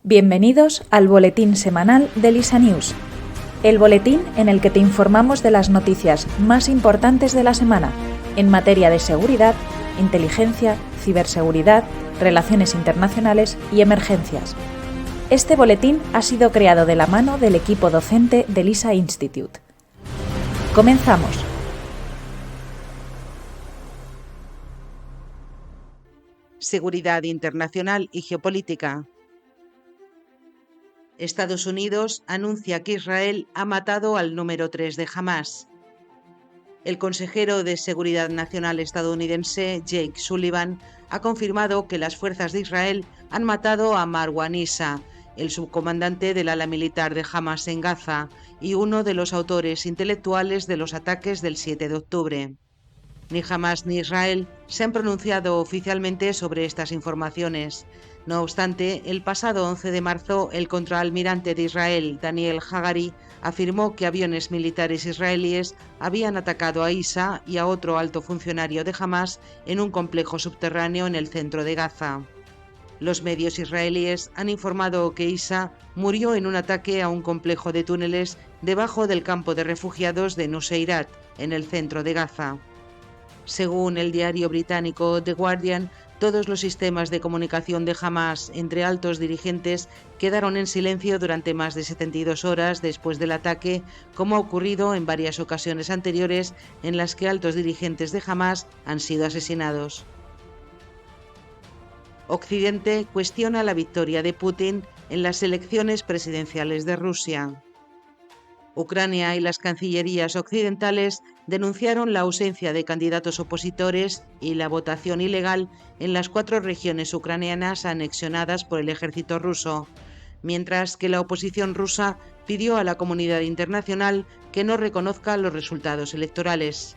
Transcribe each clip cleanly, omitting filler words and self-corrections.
Bienvenidos al boletín semanal de LISA News, el boletín en el que te informamos de las noticias más importantes de la semana en materia de seguridad, inteligencia, ciberseguridad, relaciones internacionales y emergencias. Este boletín ha sido creado de la mano del equipo docente del LISA Institute. Comenzamos. Seguridad internacional y geopolítica. Estados Unidos anuncia que Israel ha matado al número 3 de Hamás. El consejero de Seguridad Nacional estadounidense, Jake Sullivan, ha confirmado que las fuerzas de Israel han matado a Marwan Issa, el subcomandante del ala militar de Hamás en Gaza y uno de los autores intelectuales de los ataques del 7 de octubre. Ni Hamás ni Israel se han pronunciado oficialmente sobre estas informaciones. No obstante, el pasado 11 de marzo, el contraalmirante de Israel, Daniel Hagari, afirmó que aviones militares israelíes habían atacado a Issa y a otro alto funcionario de Hamás en un complejo subterráneo en el centro de Gaza. Los medios israelíes han informado que Issa murió en un ataque a un complejo de túneles debajo del campo de refugiados de Nuseirat, en el centro de Gaza. Según el diario británico The Guardian, todos los sistemas de comunicación de Hamás entre altos dirigentes quedaron en silencio durante más de 72 horas después del ataque, como ha ocurrido en varias ocasiones anteriores en las que altos dirigentes de Hamás han sido asesinados. Occidente cuestiona la victoria de Putin en las elecciones presidenciales de Rusia. Ucrania y las cancillerías occidentales denunciaron la ausencia de candidatos opositores y la votación ilegal en las 4 regiones ucranianas anexionadas por el ejército ruso, mientras que la oposición rusa pidió a la comunidad internacional que no reconozca los resultados electorales.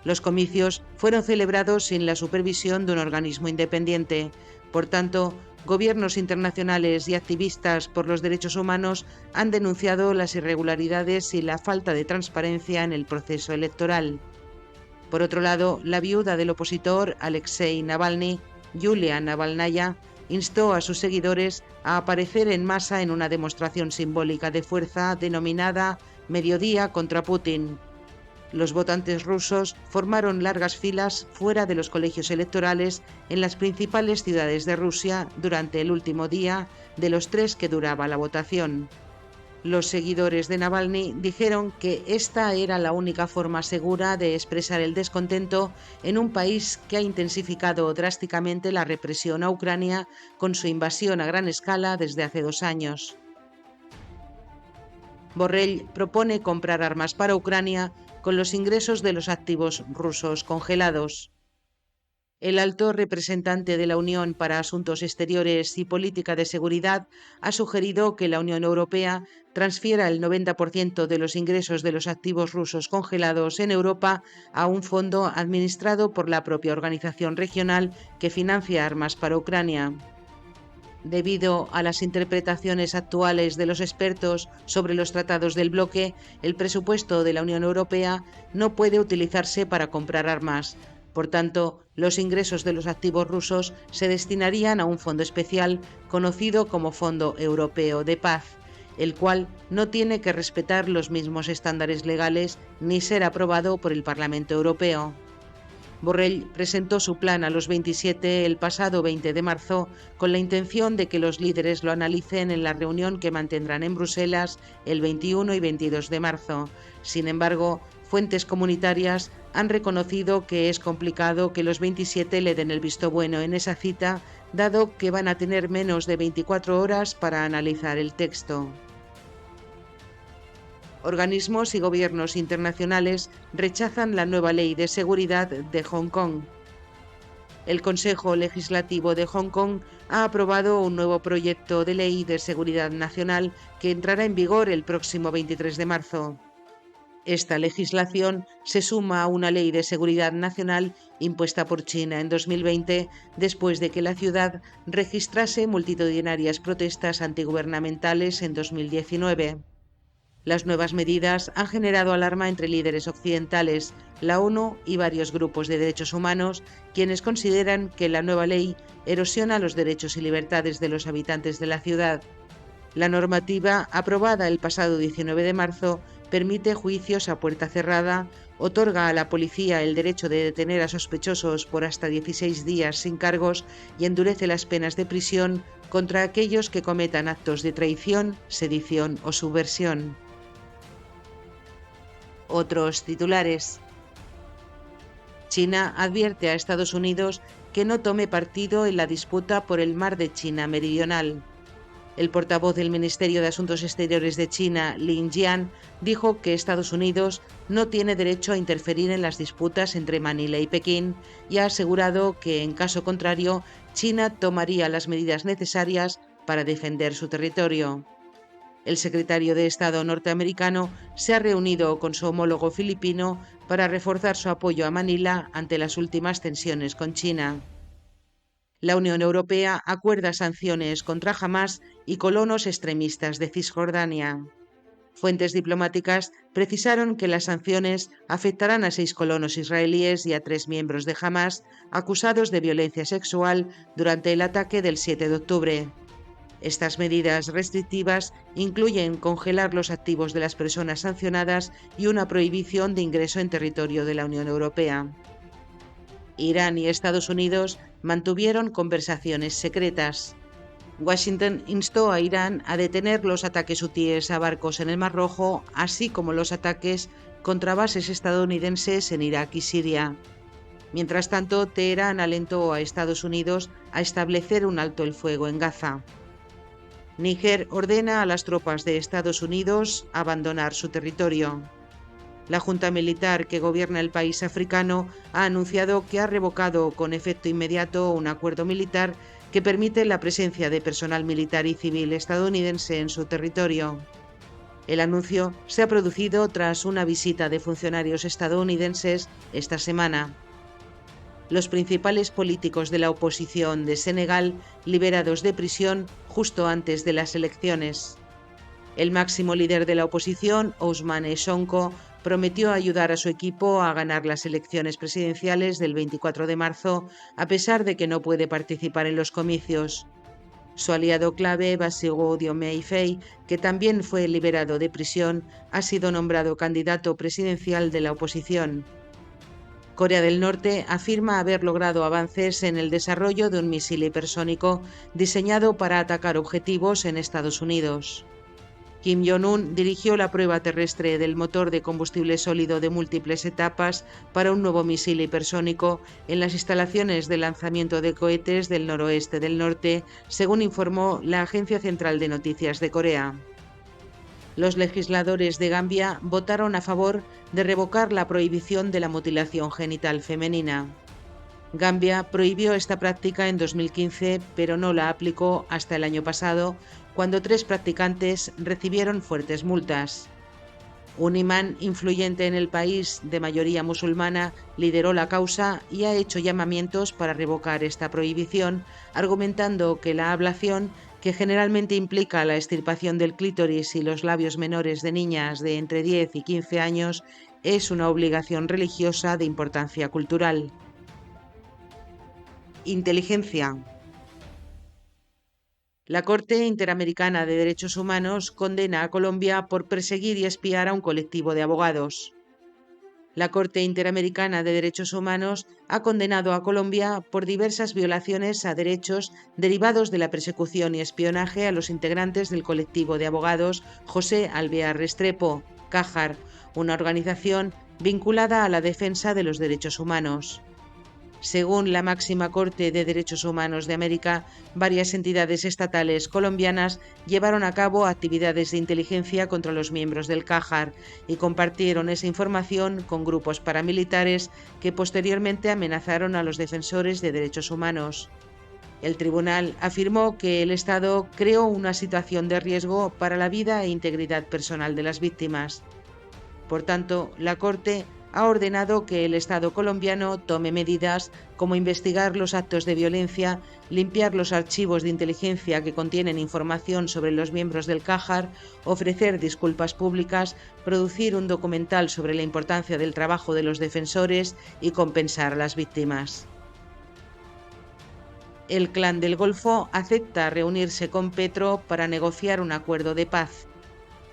Los comicios fueron celebrados sin la supervisión de un organismo independiente. Por tanto, gobiernos internacionales y activistas por los derechos humanos han denunciado las irregularidades y la falta de transparencia en el proceso electoral. Por otro lado, la viuda del opositor Alexei Navalny, Yulia Navalnaya, instó a sus seguidores a aparecer en masa en una demostración simbólica de fuerza denominada Mediodía contra Putin. Los votantes rusos formaron largas filas fuera de los colegios electorales en las principales ciudades de Rusia durante el último día de los 3 que duraba la votación. Los seguidores de Navalny dijeron que esta era la única forma segura de expresar el descontento en un país que ha intensificado drásticamente la represión a Ucrania con su invasión a gran escala desde hace 2 años. Borrell propone comprar armas para Ucrania con los ingresos de los activos rusos congelados. El alto representante de la Unión para Asuntos Exteriores y Política de Seguridad ha sugerido que la Unión Europea transfiera el 90% de los ingresos de los activos rusos congelados en Europa a un fondo administrado por la propia organización regional que financia armas para Ucrania. Debido a las interpretaciones actuales de los expertos sobre los tratados del bloque, el presupuesto de la Unión Europea no puede utilizarse para comprar armas. Por tanto, los ingresos de los activos rusos se destinarían a un fondo especial conocido como Fondo Europeo de Paz, el cual no tiene que respetar los mismos estándares legales ni ser aprobado por el Parlamento Europeo. Borrell presentó su plan a los 27 el pasado 20 de marzo con la intención de que los líderes lo analicen en la reunión que mantendrán en Bruselas el 21 y 22 de marzo. Sin embargo, fuentes comunitarias han reconocido que es complicado que los 27 le den el visto bueno en esa cita, dado que van a tener menos de 24 horas para analizar el texto. Organismos y gobiernos internacionales rechazan la nueva ley de seguridad de Hong Kong. El Consejo Legislativo de Hong Kong ha aprobado un nuevo proyecto de ley de seguridad nacional que entrará en vigor el próximo 23 de marzo. Esta legislación se suma a una ley de seguridad nacional impuesta por China en 2020, después de que la ciudad registrase multitudinarias protestas antigubernamentales en 2019. Las nuevas medidas han generado alarma entre líderes occidentales, la ONU y varios grupos de derechos humanos, quienes consideran que la nueva ley erosiona los derechos y libertades de los habitantes de la ciudad. La normativa, aprobada el pasado 19 de marzo, permite juicios a puerta cerrada, otorga a la policía el derecho de detener a sospechosos por hasta 16 días sin cargos y endurece las penas de prisión contra aquellos que cometan actos de traición, sedición o subversión. Otros titulares. China advierte a Estados Unidos que no tome partido en la disputa por el mar de China Meridional. El portavoz del Ministerio de Asuntos Exteriores de China, Lin Jian, dijo que Estados Unidos no tiene derecho a interferir en las disputas entre Manila y Pekín y ha asegurado que, en caso contrario, China tomaría las medidas necesarias para defender su territorio. El secretario de Estado norteamericano se ha reunido con su homólogo filipino para reforzar su apoyo a Manila ante las últimas tensiones con China. La Unión Europea acuerda sanciones contra Hamás y colonos extremistas de Cisjordania. Fuentes diplomáticas precisaron que las sanciones afectarán a 6 colonos israelíes y a 3 miembros de Hamás acusados de violencia sexual durante el ataque del 7 de octubre. Estas medidas restrictivas incluyen congelar los activos de las personas sancionadas y una prohibición de ingreso en territorio de la Unión Europea. Irán y Estados Unidos mantuvieron conversaciones secretas. Washington instó a Irán a detener los ataques hutíes a barcos en el Mar Rojo, así como los ataques contra bases estadounidenses en Irak y Siria. Mientras tanto, Teherán alentó a Estados Unidos a establecer un alto el fuego en Gaza. Níger ordena a las tropas de Estados Unidos abandonar su territorio. La junta militar que gobierna el país africano ha anunciado que ha revocado con efecto inmediato un acuerdo militar que permite la presencia de personal militar y civil estadounidense en su territorio. El anuncio se ha producido tras una visita de funcionarios estadounidenses esta semana. Los principales políticos de la oposición de Senegal liberados de prisión justo antes de las elecciones. El máximo líder de la oposición, Ousmane Sonko, prometió ayudar a su equipo a ganar las elecciones presidenciales del 24 de marzo, a pesar de que no puede participar en los comicios. Su aliado clave, Bassirou Diomaye Faye, que también fue liberado de prisión, ha sido nombrado candidato presidencial de la oposición. Corea del Norte afirma haber logrado avances en el desarrollo de un misil hipersónico diseñado para atacar objetivos en Estados Unidos. Kim Jong-un dirigió la prueba terrestre del motor de combustible sólido de múltiples etapas para un nuevo misil hipersónico en las instalaciones de lanzamiento de cohetes del noroeste del norte, según informó la Agencia Central de Noticias de Corea. Los legisladores de Gambia votaron a favor de revocar la prohibición de la mutilación genital femenina. Gambia prohibió esta práctica en 2015, pero no la aplicó hasta el año pasado, cuando 3 practicantes recibieron fuertes multas. Un imán influyente en el país de mayoría musulmana lideró la causa y ha hecho llamamientos para revocar esta prohibición, argumentando que la ablación, que generalmente implica la extirpación del clítoris y los labios menores de niñas de entre 10 y 15 años, es una obligación religiosa de importancia cultural. Inteligencia. La Corte Interamericana de Derechos Humanos condena a Colombia por perseguir y espiar a un colectivo de abogados. La Corte Interamericana de Derechos Humanos ha condenado a Colombia por diversas violaciones a derechos derivados de la persecución y espionaje a los integrantes del colectivo de abogados José Alvear Restrepo, CAJAR, una organización vinculada a la defensa de los derechos humanos. Según la máxima Corte de Derechos Humanos de América, varias entidades estatales colombianas llevaron a cabo actividades de inteligencia contra los miembros del CAJAR y compartieron esa información con grupos paramilitares que posteriormente amenazaron a los defensores de derechos humanos. El tribunal afirmó que el Estado creó una situación de riesgo para la vida e integridad personal de las víctimas. Por tanto, la Corte ha ordenado que el Estado colombiano tome medidas como investigar los actos de violencia, limpiar los archivos de inteligencia que contienen información sobre los miembros del Cajar, ofrecer disculpas públicas, producir un documental sobre la importancia del trabajo de los defensores y compensar a las víctimas. El Clan del Golfo acepta reunirse con Petro para negociar un acuerdo de paz.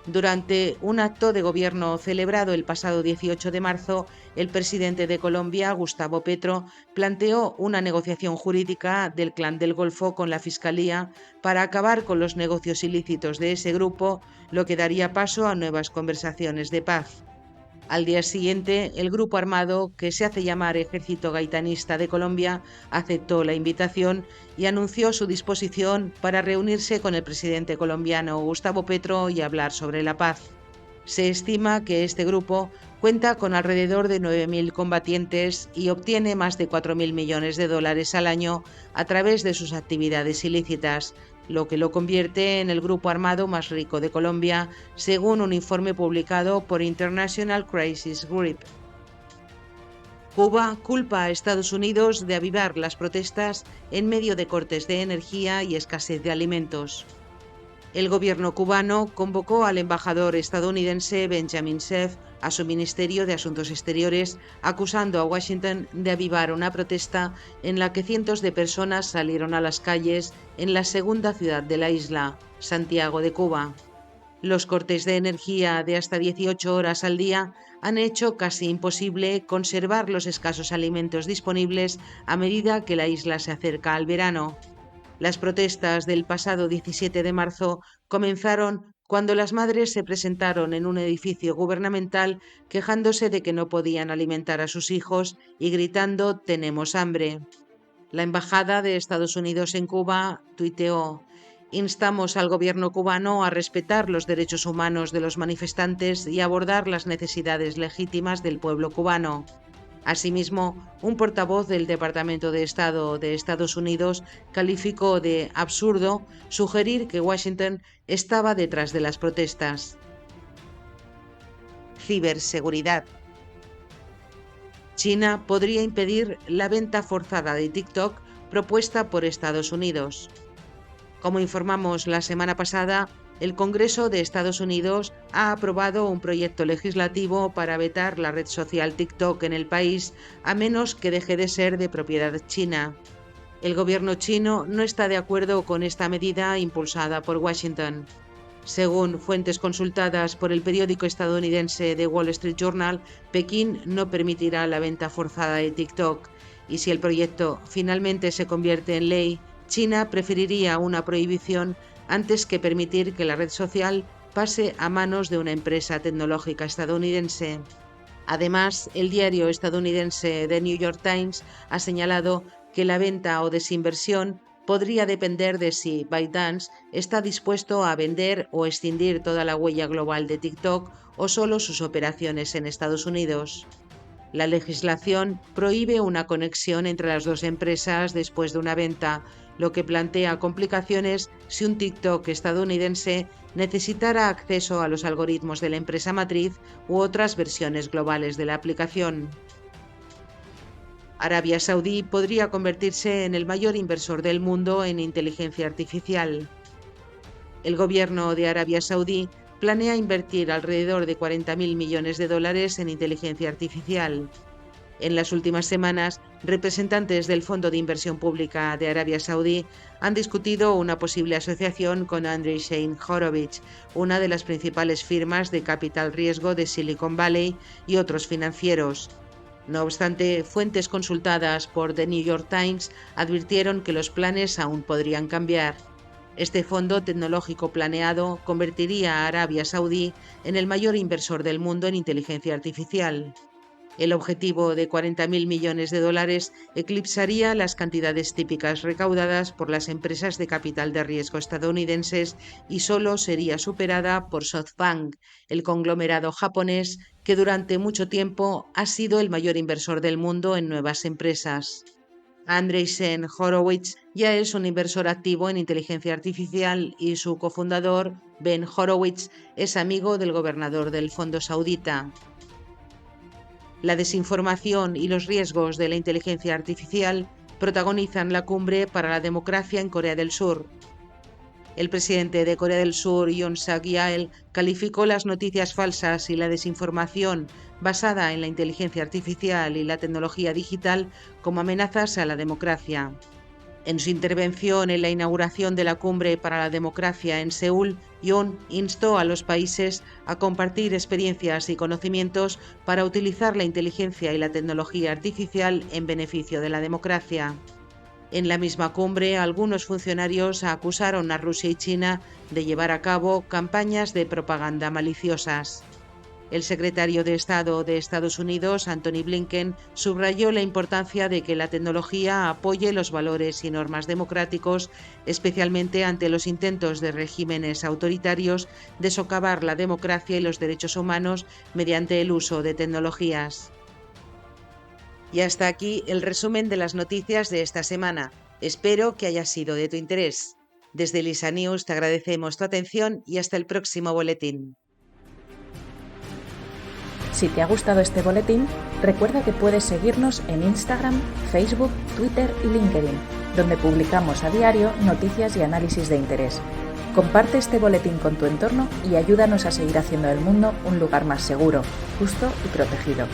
Durante un acto de gobierno celebrado el pasado 18 de marzo, el presidente de Colombia, Gustavo Petro, planteó una negociación jurídica del Clan del Golfo con la Fiscalía para acabar con los negocios ilícitos de ese grupo, lo que daría paso a nuevas conversaciones de paz. Al día siguiente, el grupo armado, que se hace llamar Ejército Gaitanista de Colombia, aceptó la invitación y anunció su disposición para reunirse con el presidente colombiano Gustavo Petro y hablar sobre la paz. Se estima que este grupo cuenta con alrededor de 9.000 combatientes y obtiene más de 4.000 millones de dólares al año a través de sus actividades ilícitas, lo que lo convierte en el grupo armado más rico de Colombia, según un informe publicado por International Crisis Group. Cuba culpa a Estados Unidos de avivar las protestas en medio de cortes de energía y escasez de alimentos. El gobierno cubano convocó al embajador estadounidense Benjamin Cerf a su Ministerio de Asuntos Exteriores, acusando a Washington de avivar una protesta en la que cientos de personas salieron a las calles en la segunda ciudad de la isla, Santiago de Cuba. Los cortes de energía de hasta 18 horas al día han hecho casi imposible conservar los escasos alimentos disponibles a medida que la isla se acerca al verano. Las protestas del pasado 17 de marzo comenzaron cuando las madres se presentaron en un edificio gubernamental quejándose de que no podían alimentar a sus hijos y gritando «tenemos hambre». La Embajada de Estados Unidos en Cuba tuiteó: «Instamos al gobierno cubano a respetar los derechos humanos de los manifestantes y abordar las necesidades legítimas del pueblo cubano». Asimismo, un portavoz del Departamento de Estado de Estados Unidos calificó de absurdo sugerir que Washington estaba detrás de las protestas. Ciberseguridad. China podría impedir la venta forzada de TikTok propuesta por Estados Unidos. Como informamos la semana pasada, el Congreso de Estados Unidos ha aprobado un proyecto legislativo para vetar la red social TikTok en el país, a menos que deje de ser de propiedad china. El gobierno chino no está de acuerdo con esta medida impulsada por Washington. Según fuentes consultadas por el periódico estadounidense The Wall Street Journal, Pekín no permitirá la venta forzada de TikTok, y si el proyecto finalmente se convierte en ley, China preferiría una prohibición antes que permitir que la red social pase a manos de una empresa tecnológica estadounidense. Además, el diario estadounidense The New York Times ha señalado que la venta o desinversión podría depender de si ByteDance está dispuesto a vender o escindir toda la huella global de TikTok o solo sus operaciones en Estados Unidos. La legislación prohíbe una conexión entre las dos empresas después de una venta, lo que plantea complicaciones si un TikTok estadounidense necesitara acceso a los algoritmos de la empresa matriz u otras versiones globales de la aplicación. Arabia Saudí podría convertirse en el mayor inversor del mundo en inteligencia artificial. El gobierno de Arabia Saudí planea invertir alrededor de 40.000 millones de dólares en inteligencia artificial. En las últimas semanas, representantes del Fondo de Inversión Pública de Arabia Saudí han discutido una posible asociación con Andreessen Horowitz, una de las principales firmas de capital riesgo de Silicon Valley y otros financieros. No obstante, fuentes consultadas por The New York Times advirtieron que los planes aún podrían cambiar. Este fondo tecnológico planeado convertiría a Arabia Saudí en el mayor inversor del mundo en inteligencia artificial. El objetivo de 40.000 millones de dólares eclipsaría las cantidades típicas recaudadas por las empresas de capital de riesgo estadounidenses y solo sería superada por SoftBank, el conglomerado japonés que durante mucho tiempo ha sido el mayor inversor del mundo en nuevas empresas. Andreessen Horowitz ya es un inversor activo en inteligencia artificial y su cofundador, Ben Horowitz, es amigo del gobernador del fondo saudita. La desinformación y los riesgos de la inteligencia artificial protagonizan la cumbre para la democracia en Corea del Sur. El presidente de Corea del Sur, Yoon Suk-yeol, calificó las noticias falsas y la desinformación basada en la inteligencia artificial y la tecnología digital como amenazas a la democracia. En su intervención en la inauguración de la Cumbre para la Democracia en Seúl, Yoon instó a los países a compartir experiencias y conocimientos para utilizar la inteligencia y la tecnología artificial en beneficio de la democracia. En la misma cumbre, algunos funcionarios acusaron a Rusia y China de llevar a cabo campañas de propaganda maliciosas. El secretario de Estado de Estados Unidos, Antony Blinken, subrayó la importancia de que la tecnología apoye los valores y normas democráticos, especialmente ante los intentos de regímenes autoritarios de socavar la democracia y los derechos humanos mediante el uso de tecnologías. Y hasta aquí el resumen de las noticias de esta semana. Espero que haya sido de tu interés. Desde LISA News te agradecemos tu atención y hasta el próximo boletín. Si te ha gustado este boletín, recuerda que puedes seguirnos en Instagram, Facebook, Twitter y LinkedIn, donde publicamos a diario noticias y análisis de interés. Comparte este boletín con tu entorno y ayúdanos a seguir haciendo del mundo un lugar más seguro, justo y protegido.